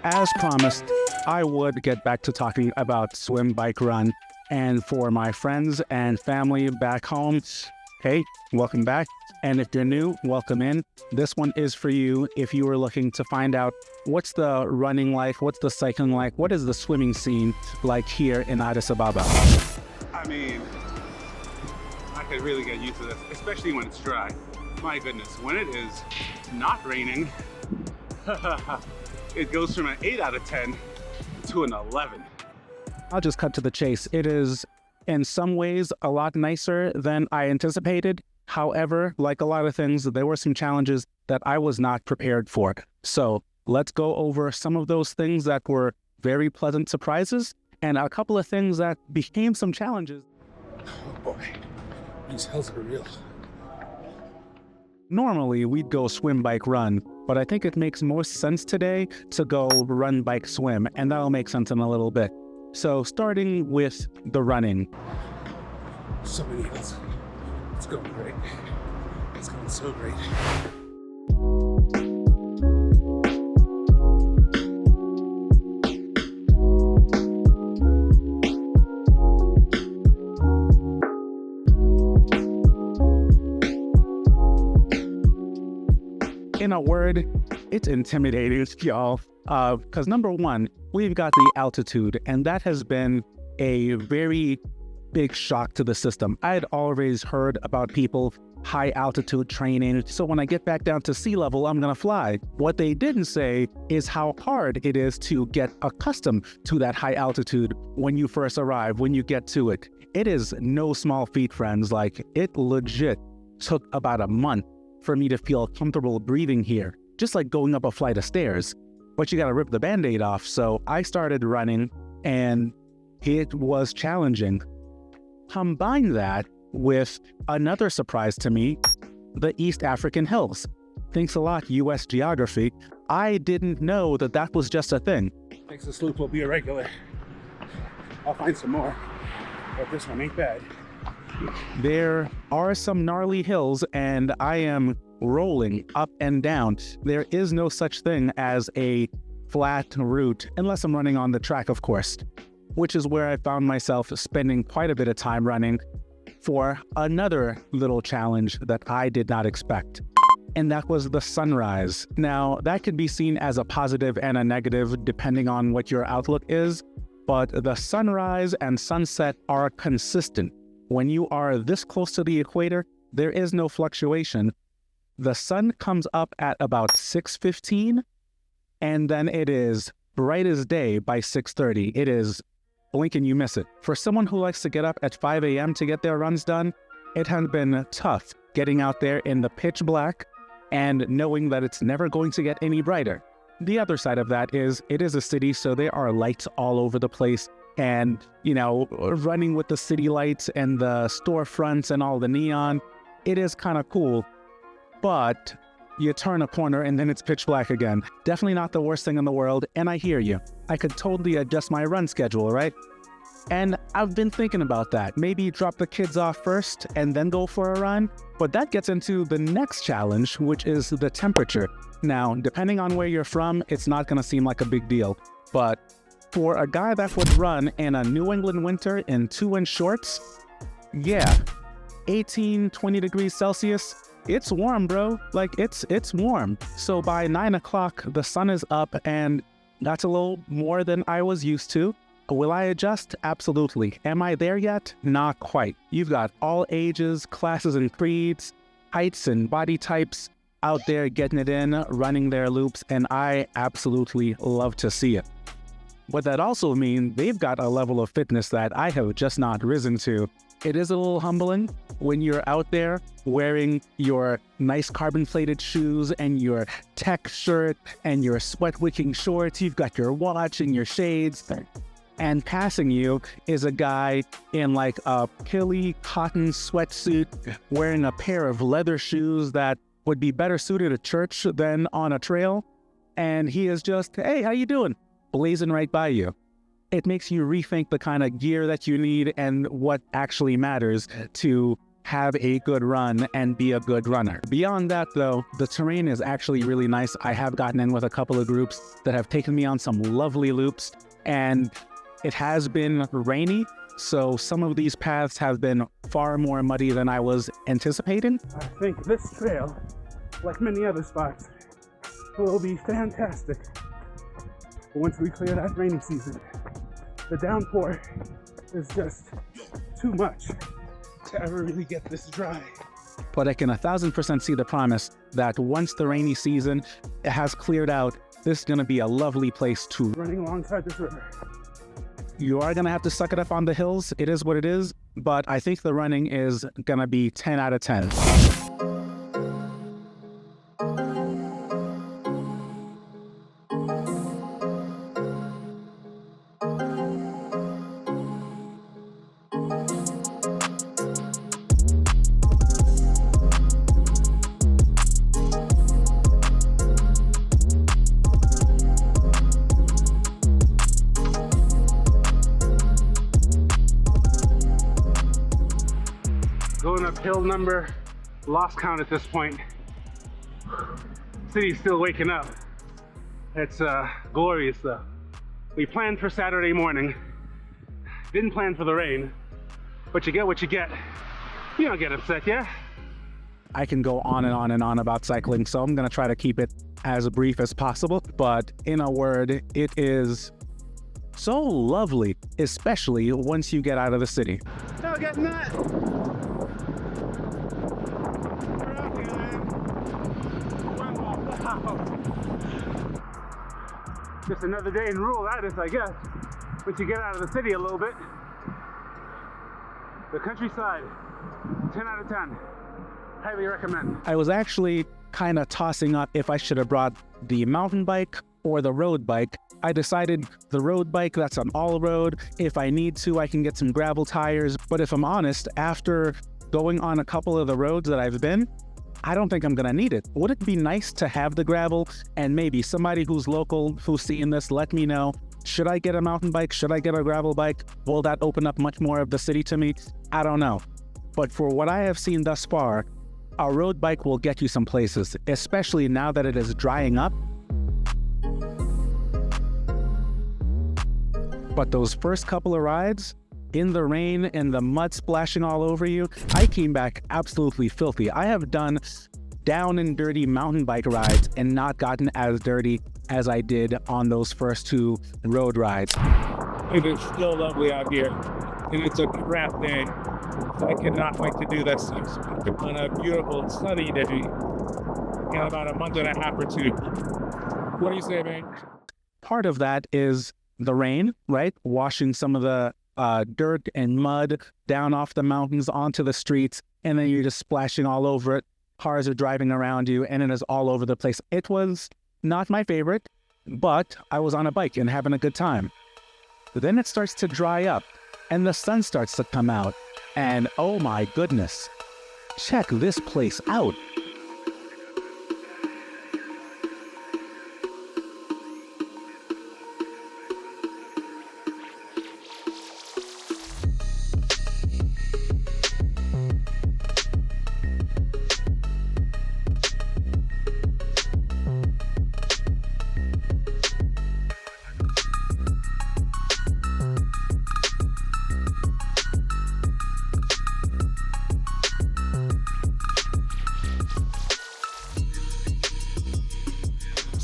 As promised, I would get back to talking about swim, bike, run. And for my friends and family back home, hey, welcome back. And if you're new, welcome in. This one is for you if you are looking to find out what's the running like, what's the cycling like, what is the swimming scene like here in Addis Ababa. I mean, I could really get used to this, especially when it's dry. My goodness, when it is not raining, it goes from an 8 out of 10 to an 11. I'll just cut to the chase. It is in some ways a lot nicer than I anticipated. However, like a lot of things, there were some challenges that I was not prepared for. So let's go over some of those things that were very pleasant surprises and a couple of things that became some challenges. Oh boy, these hills are real. Normally, we'd go swim, bike, run, but I think it makes more sense today to go run, bike, swim, and that'll make sense in a little bit. So starting with the running. So many hills. It's going great. It's going so great. In a word, it's intimidating, y'all. Because number one, we've got the altitude, and that has been a very big shock to the system. I had always heard about people high altitude training, so when I get back down to sea level, I'm gonna fly. What they didn't say is how hard it is to get accustomed to that high altitude when you first arrive, when you get to it. It is no small feat, friends. Like, it legit took about a month for me to feel comfortable breathing here, just like going up a flight of stairs. But you gotta rip the band-aid off, so I started running, and it was challenging. Combine that with another surprise to me, the East African hills. Thanks a lot, US geography. I didn't know that that was just a thing. Next this loop will be irregular. I'll find some more, but this one ain't bad. There are some gnarly hills, and I am rolling up and down. There is no such thing as a flat route, unless I'm running on the track, of course, which is where I found myself spending quite a bit of time running for another little challenge that I did not expect. And that was the sunrise. Now, that could be seen as a positive and a negative depending on what your outlook is, but the sunrise and sunset are consistent. When you are this close to the equator, there is no fluctuation. The sun comes up at about 6:15, and then it is bright as day by 6:30. It is blink and you miss it. For someone who likes to get up at 5 a.m. to get their runs done, it has been tough getting out there in the pitch black and knowing that it's never going to get any brighter. The other side of that is it is a city, so there are lights all over the place. And, you know, running with the city lights and the storefronts and all the neon, it is kind of cool. But you turn a corner and then it's pitch black again. Definitely not the worst thing in the world, and I hear you. I could totally adjust my run schedule, right? And I've been thinking about that. Maybe drop the kids off first and then go for a run. But that gets into the next challenge, which is the temperature. Now, depending on where you're from, it's not going to seem like a big deal. But for a guy that would run in a New England winter in 2-inch shorts, yeah, 18, 20 degrees Celsius, it's warm, bro. Like, it's warm. So by 9 o'clock, the sun is up, and that's a little more than I was used to. Will I adjust? Absolutely. Am I there yet? Not quite. You've got all ages, classes and creeds, heights and body types out there getting it in, running their loops, and I absolutely love to see it. What that also means, they've got a level of fitness that I have just not risen to. It is a little humbling when you're out there wearing your nice carbon-plated shoes and your tech shirt and your sweat-wicking shorts. You've got your watch and your shades. And passing you is a guy in like a pilly cotton sweatsuit wearing a pair of leather shoes that would be better suited at church than on a trail. And he is just, hey, how you doing? Blazing right by you. It makes you rethink the kind of gear that you need and what actually matters to have a good run and be a good runner. Beyond that though, the terrain is actually really nice. I have gotten in with a couple of groups that have taken me on some lovely loops, and it has been rainy, so some of these paths have been far more muddy than I was anticipating. I think this trail, like many other spots, will be fantastic once we clear that rainy season. The downpour is just too much to ever really get this dry. But I can 1000% see the promise that once the rainy season has cleared out, this is going to be a lovely place to running alongside this river. You are going to have to suck it up on the hills. It is what it is, but I think the running is going to be 10 out of 10. Going up hill number, lost count at this point. City's still waking up. It's glorious though. We planned for Saturday morning, didn't plan for the rain, but you get what you get. You don't get upset, yeah? I can go on and on and on about cycling, so I'm gonna try to keep it as brief as possible, but in a word, it is so lovely, especially once you get out of the city. Still getting that. Just another day in rural Addis, I guess. Once you get out of the city a little bit. The countryside, 10 out of 10. Highly recommend. I was actually kind of tossing up if I should have brought the mountain bike or the road bike. I decided the road bike, that's an all-road. If I need to, I can get some gravel tires. But if I'm honest, after going on a couple of the roads that I've been, I don't think I'm gonna need it. Would it be nice to have the gravel? And maybe somebody who's local, who's seeing this, let me know. Should I get a mountain bike? Should I get a gravel bike? Will that open up much more of the city to me? I don't know. But for what I have seen thus far, a road bike will get you some places, especially now that it is drying up. But those first couple of rides, in the rain and the mud splashing all over you, I came back absolutely filthy. I have done down and dirty mountain bike rides and not gotten as dirty as I did on those first two road rides. It is still lovely out here, and it's a crap day. I cannot wait to do this on a beautiful sunny day in about a month and a half or two. What do you say, man? Part of that is the rain, right? Washing some of the dirt and mud down off the mountains onto the streets, and then you're just splashing all over it. Cars are driving around you, and it is all over the place. It was not my favorite, but I was on a bike and having a good time. But then it starts to dry up, and the sun starts to come out, and oh my goodness, check this place out.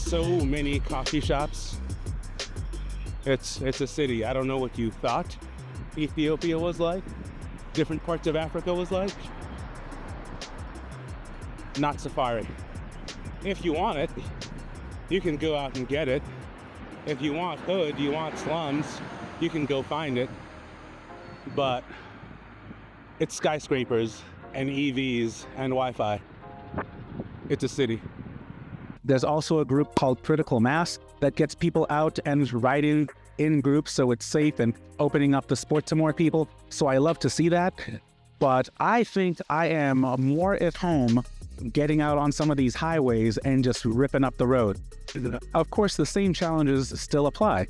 So many coffee shops. It's a city. I don't know what you thought Ethiopia was like, different parts of Africa was like. Not safari. If you want it, you can go out and get it. If you want hood, you want slums, you can go find it. But it's skyscrapers and EVs and Wi-Fi. It's a city. There's also a group called Critical Mass that gets people out and riding in groups, so it's safe and opening up the sport to more people. So I love to see that. But I think I am more at home getting out on some of these highways and just ripping up the road. Of course, the same challenges still apply.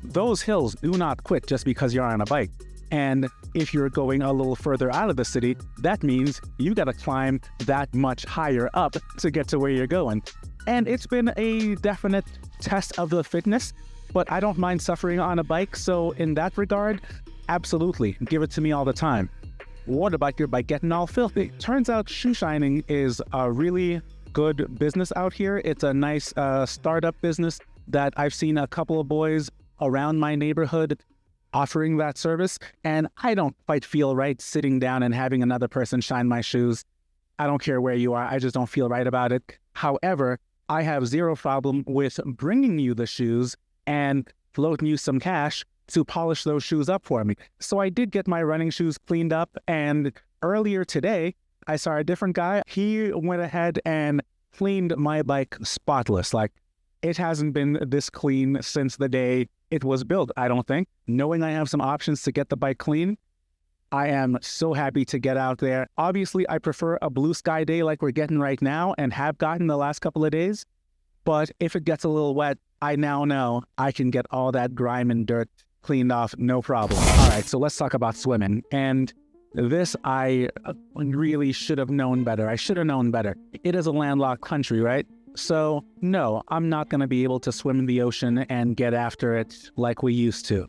Those hills do not quit just because you're on a bike. And if you're going a little further out of the city, that means you got to climb that much higher up to get to where you're going. And it's been a definite test of the fitness, but I don't mind suffering on a bike. So in that regard, absolutely, give it to me all the time. What about your bike getting all filthy? Turns out shoe shining is a really good business out here. It's a nice startup business that I've seen a couple of boys around my neighborhood offering that service, and I don't quite feel right sitting down and having another person shine my shoes. I don't care where you are, I just don't feel right about it. However, I have zero problem with bringing you the shoes and floating you some cash to polish those shoes up for me. So I did get my running shoes cleaned up, and earlier today, I saw a different guy. He went ahead and cleaned my bike spotless. Like, it hasn't been this clean since the day it was built, I don't think. Knowing I have some options to get the bike clean, I am so happy to get out there. Obviously, I prefer a blue sky day like we're getting right now and have gotten the last couple of days. But if it gets a little wet, I now know I can get all that grime and dirt cleaned off, no problem. All right, so let's talk about swimming. And this, I really should have known better. I should have known better. It is a landlocked country, right? So no, I'm not going to be able to swim in the ocean and get after it like we used to.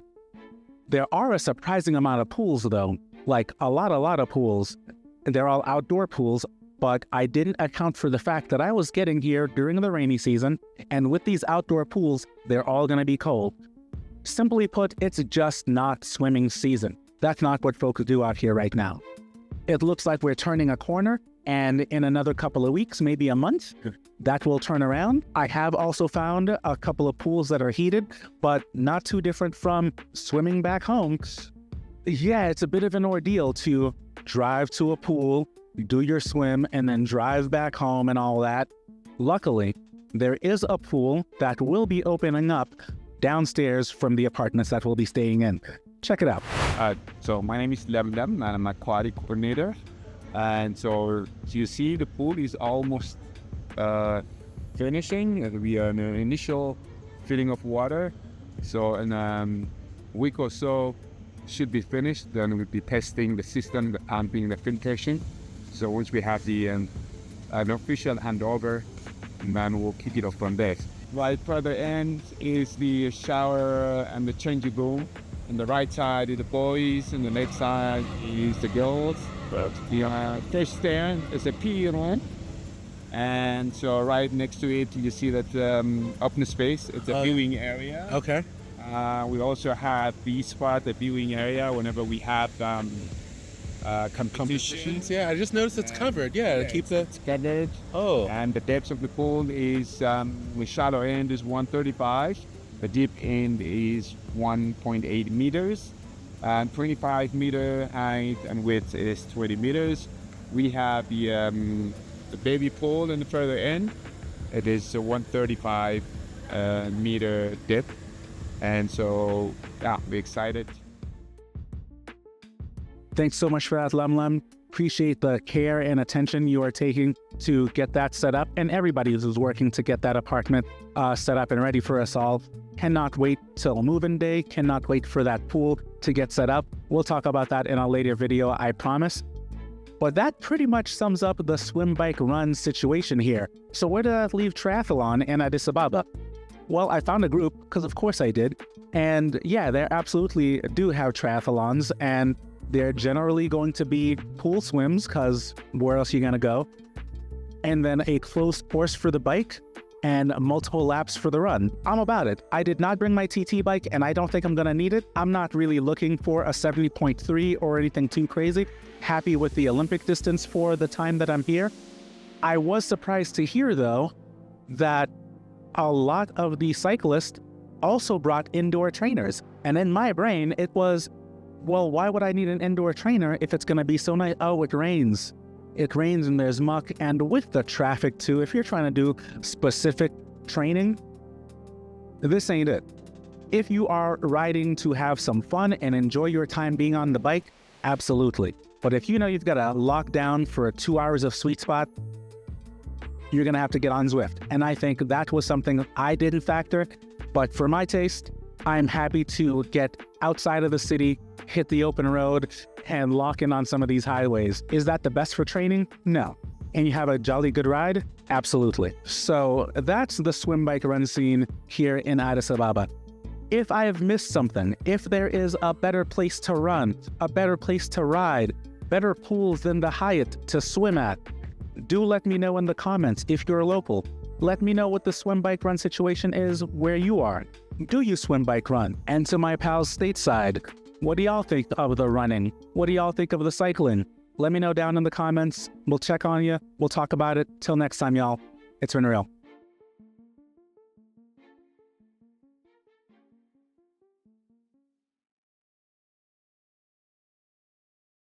There are a surprising amount of pools though, like a lot of pools. They're all outdoor pools, but I didn't account for the fact that I was getting here during the rainy season, and with these outdoor pools, they're all going to be cold. Simply put, it's just not swimming season. That's not what folks do out here right now. It looks like we're turning a corner, and in another couple of weeks, maybe a month, that will turn around. I have also found a couple of pools that are heated, but not too different from swimming back home. Yeah, it's a bit of an ordeal to drive to a pool, do your swim, and then drive back home and all that. Luckily, there is a pool that will be opening up downstairs from the apartments that we'll be staying in. Check it out. So my name is Lem, and I'm a aquatic coordinator. And so you see the pool is almost finishing. We are in an initial filling of water. So in a week or so should be finished. Then we'll be testing the system and doing the filtration. So once we have the an official handover, and then we'll kick it off from there. Right further end is the shower and the changing room. On the right side is the boys, and the left side is the girls. The first there is a PE room, and so right next to it you see that open space. It's a viewing area. Okay. We also have the spot, the viewing area, whenever we have competitions. Yeah, I just noticed it's covered. Yeah, keep the... It's covered. Oh. And the depth of the pool is, the shallow end is 135. The deep end is 1.8 meters. And 25 meter height and width is 20 meters. We have the baby pool in the further end. It is a 135 meter depth. And so, yeah, we're excited. Thanks so much for that, Lem. Appreciate the care and attention you are taking to get that set up, and everybody who's working to get that apartment set up and ready for us all. Cannot wait till move-in day, cannot wait for that pool to get set up. We'll talk about that in a later video, I promise. But that pretty much sums up the swim, bike, run situation here. So where did that leave triathlon in Addis Ababa? Well, I found a group, because of course I did. And yeah, they absolutely do have triathlons, and they're generally going to be pool swims, because where else are you going to go? And then a closed course for the bike, and multiple laps for the run. I'm about it. I did not bring my TT bike, and I don't think I'm gonna need it. I'm not really looking for a 70.3 or anything too crazy. Happy with the Olympic distance for the time that I'm here. I was surprised to hear, though, that a lot of the cyclists also brought indoor trainers. And in my brain, it was, well, why would I need an indoor trainer if it's gonna be so nice? Oh, it rains. It rains and there's muck, and with the traffic too, if you're trying to do specific training, this ain't it. If you are riding to have some fun and enjoy your time being on the bike, absolutely. But if you know you've got to lock down for 2 hours of sweet spot, you're gonna have to get on Zwift. And I think that was something I didn't factor, but for my taste, I'm happy to get outside of the city, hit the open road and lock in on some of these highways. Is that the best for training? No. And you have a jolly good ride? Absolutely. So that's the swim bike run scene here in Addis Ababa. If I have missed something, if there is a better place to run, a better place to ride, better pools than the Hyatt to swim at, do let me know in the comments if you're local. Let me know what the swim bike run situation is where you are. Do you swim bike run? And to my pals stateside, what do y'all think of the running? What do y'all think of the cycling? Let me know down in the comments. We'll check on you. We'll talk about it. Till next time, y'all. It's been real.